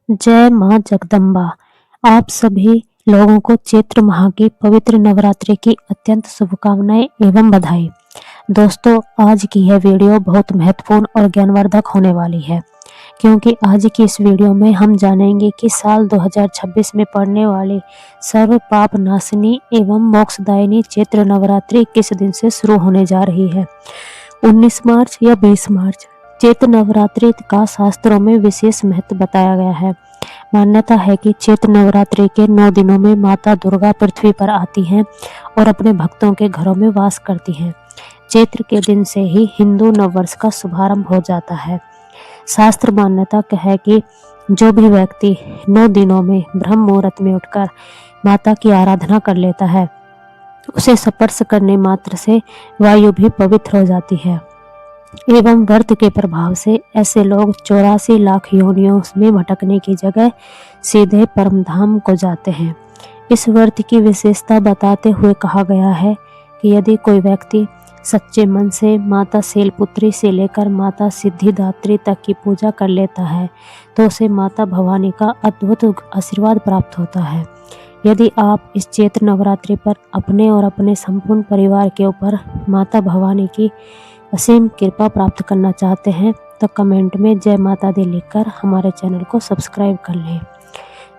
जय मां जगदम्बा। आप सभी लोगों को चैत्र माह की पवित्र नवरात्रि की अत्यंत शुभकामनाएं एवं बधाई। दोस्तों, आज की यह वीडियो बहुत महत्वपूर्ण और ज्ञानवर्धक होने वाली है, क्योंकि आज की इस वीडियो में हम जानेंगे कि साल 2026 में पड़ने वाली सर्व पाप नाशनी एवं मोक्षदायिनी चैत्र नवरात्रि किस दिन से शुरू होने जा रही है। 19 मार्च या 20 मार्च। चैत्र नवरात्रि का शास्त्रों में विशेष महत्व बताया गया है। मान्यता है कि चैत्र नवरात्रि के 9 दिनों में माता दुर्गा पृथ्वी पर आती हैं और अपने भक्तों के घरों में वास करती हैं। चैत्र के दिन से ही हिंदू नववर्ष का शुभारंभ हो जाता है। शास्त्र मान्यता है कि जो भी व्यक्ति 9 दिनों में ब्रह्म मुहूर्त में उठकर माता की आराधना कर लेता है, उसे स्पर्श करने मात्र से वायु भी पवित्र हो जाती है एवं व्रत के प्रभाव से ऐसे लोग 84 लाख योनियों में भटकने की जगह सीधे परमधाम को जाते हैं। इस व्रत की विशेषता बताते हुए कहा गया है कि यदि कोई व्यक्ति सच्चे मन से माता शैलपुत्री से लेकर माता सिद्धिदात्री तक की पूजा कर लेता है तो उसे माता भवानी का अद्भुत आशीर्वाद प्राप्त होता है। यदि आप इस चैत्र नवरात्रि पर अपने और अपने संपूर्ण परिवार के ऊपर माता भवानी की असीम कृपा प्राप्त करना चाहते हैं तो कमेंट में जय माता दी लिखकर हमारे चैनल को सब्सक्राइब कर लें।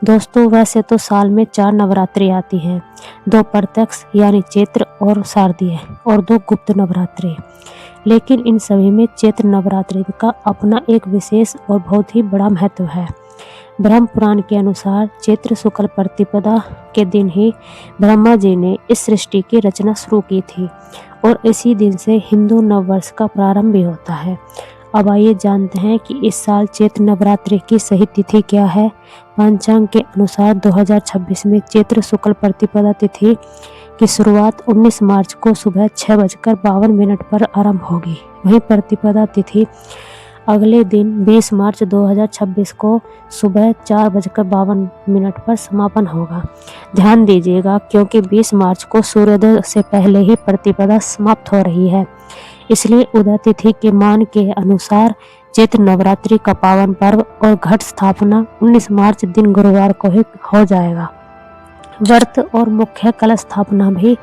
दोस्तों, वैसे तो साल में 4 नवरात्रि आती हैं, 2 प्रत्यक्ष यानी चैत्र और शारदीय और 2 गुप्त नवरात्रि, लेकिन इन सभी में चैत्र नवरात्रि का अपना एक विशेष और बहुत ही बड़ा महत्व है। ब्रह्म पुराण के अनुसार चैत्र शुक्ल प्रतिपदा के दिन ही ब्रह्मा जी ने इस सृष्टि की रचना शुरू की थी और इसी दिन से हिंदू नववर्ष का प्रारंभ भी होता है। अब आइए जानते हैं कि इस साल चैत्र नवरात्रि की सही तिथि क्या है। पंचांग के अनुसार 2026 में चैत्र शुक्ल प्रतिपदा तिथि की शुरुआत 19 मार्च को सुबह 6:52 पर आरंभ होगी। वहीं प्रतिपदा तिथि अगले दिन 20 मार्च 2026 को सुबह 4:52 पर समापन होगा। ध्यान दीजिएगा, क्योंकि 20 मार्च को सूर्योदय से पहले ही प्रतिपदा समाप्त हो रही है, इसलिए उदय तिथि के मान के अनुसार चैत्र नवरात्रि का पावन पर्व और घट स्थापना 19 मार्च दिन गुरुवार को ही हो जाएगा। व्रत और मुख्य कलश स्थापना भी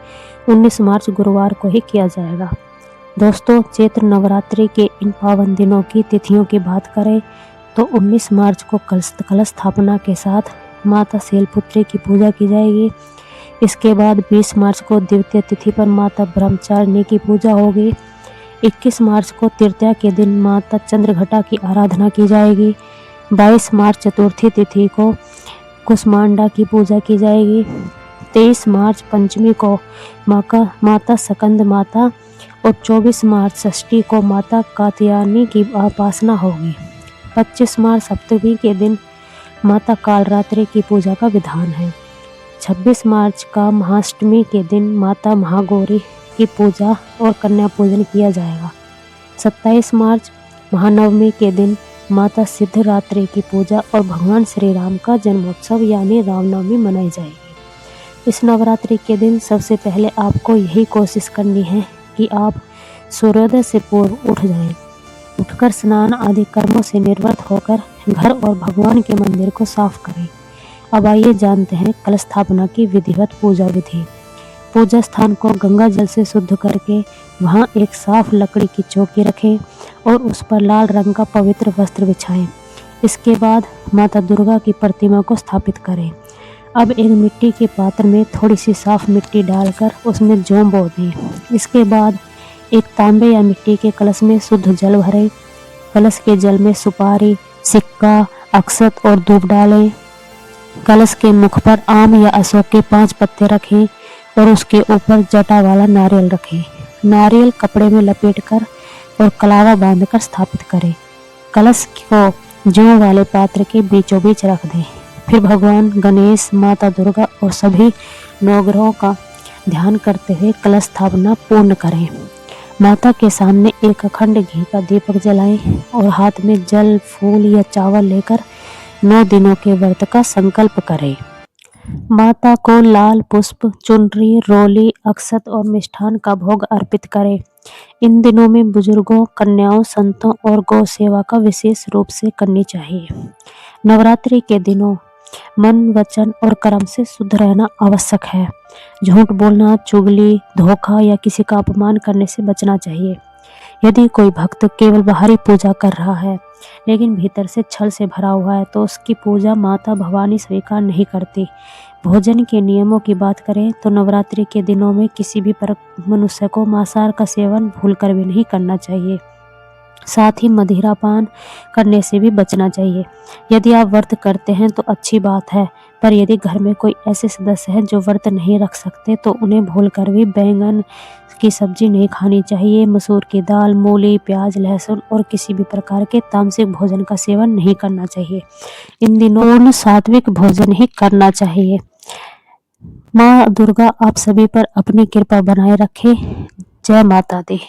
19 मार्च गुरुवार को ही किया जाएगा। दोस्तों, चैत्र नवरात्रि के इन पावन दिनों की तिथियों की बात करें तो 19 मार्च को कलश स्थापना के साथ माता शैलपुत्री की पूजा की जाएगी। इसके बाद 20 मार्च को द्वितीय तिथि पर माता ब्रह्मचारिणी की पूजा होगी। 21 मार्च को तृतीया के दिन माता चंद्रघटा की आराधना की जाएगी। 22 मार्च चतुर्थी तिथि को कुष्मांडा की पूजा की जाएगी। 23 मार्च पंचमी को माता स्कंद माता और 24 मार्च षष्ठी को माता कात्यायनी की उपासना होगी। 25 मार्च सप्तमी के दिन माता कालरात्रि की पूजा का विधान है। 26 मार्च का महाअष्टमी के दिन माता महागौरी की पूजा और कन्या पूजन किया जाएगा। 27 मार्च महानवमी के दिन माता सिद्धिदात्री की पूजा और भगवान श्री राम का जन्मोत्सव यानी रामनवमी मनाई जाएगी। इस नवरात्रि के दिन सबसे पहले आपको यही कोशिश करनी है कि आप सूर्योदय से पूर्व उठ जाएं। उठकर स्नान आदि कर्मों से निर्वृत्त होकर घर और भगवान के मंदिर को साफ करें। अब आइए जानते हैं कलश स्थापना की विधिवत पूजा विधि। पूजा स्थान को गंगा जल से शुद्ध करके वहां एक साफ लकड़ी की चौकी रखें और उस पर लाल रंग का पवित्र वस्त्र बिछाएं। इसके बाद माता दुर्गा की प्रतिमा को स्थापित करें। अब एक मिट्टी के पात्र में थोड़ी सी साफ मिट्टी डालकर उसमें जौ बो दें। इसके बाद एक तांबे या मिट्टी के कलश में शुद्ध जल भरें। कलश के जल में सुपारी, सिक्का, अक्षत और धूप डालें। कलश के मुख पर आम या अशोक के 5 पत्ते रखें और उसके ऊपर जटा वाला नारियल रखें। नारियल कपड़े में लपेटकर और कलावा बांधकर स्थापित करें। कलश को जौ वाले पात्र के बीचों बीच रख दें। फिर भगवान गणेश, माता दुर्गा और सभी नवग्रहों का ध्यान करते हुए कलश स्थापना पूर्ण करें। माता के सामने एक अखंड घी का दीपक जलाएं और हाथ में जल, फूल या चावल लेकर 9 दिनों के व्रत का संकल्प करें। माता को लाल पुष्प, चुनरी, रोली, अक्षत और मिष्ठान का भोग अर्पित करें। इन दिनों में बुजुर्गों, कन्याओं, संतों और गौ सेवा का विशेष रूप से करनी चाहिए। नवरात्रि के दिनों मन, वचन और कर्म से शुद्ध रहना आवश्यक है। झूठ बोलना, चुगली, धोखा या किसी का अपमान करने से बचना चाहिए। यदि कोई भक्त केवल बाहरी पूजा कर रहा है लेकिन भीतर से छल से भरा हुआ है तो उसकी पूजा माता भवानी स्वीकार नहीं करती। भोजन के नियमों की बात करें तो नवरात्रि के दिनों में किसी भी मनुष्य को मांसाहार का सेवन भूलकर भी नहीं करना चाहिए। साथ ही मदिरा पान करने से भी बचना चाहिए। यदि आप व्रत करते हैं तो अच्छी बात है, पर यदि घर में कोई ऐसे सदस्य हैं जो व्रत नहीं रख सकते तो उन्हें भूलकर भी बैंगन की सब्जी नहीं खानी चाहिए। मसूर की दाल, मूली, प्याज, लहसुन और किसी भी प्रकार के तामसिक भोजन का सेवन नहीं करना चाहिए। इन दिनों पूर्ण सात्विक भोजन ही करना चाहिए। माँ दुर्गा आप सभी पर अपनी कृपा बनाए रखे। जय माता दी।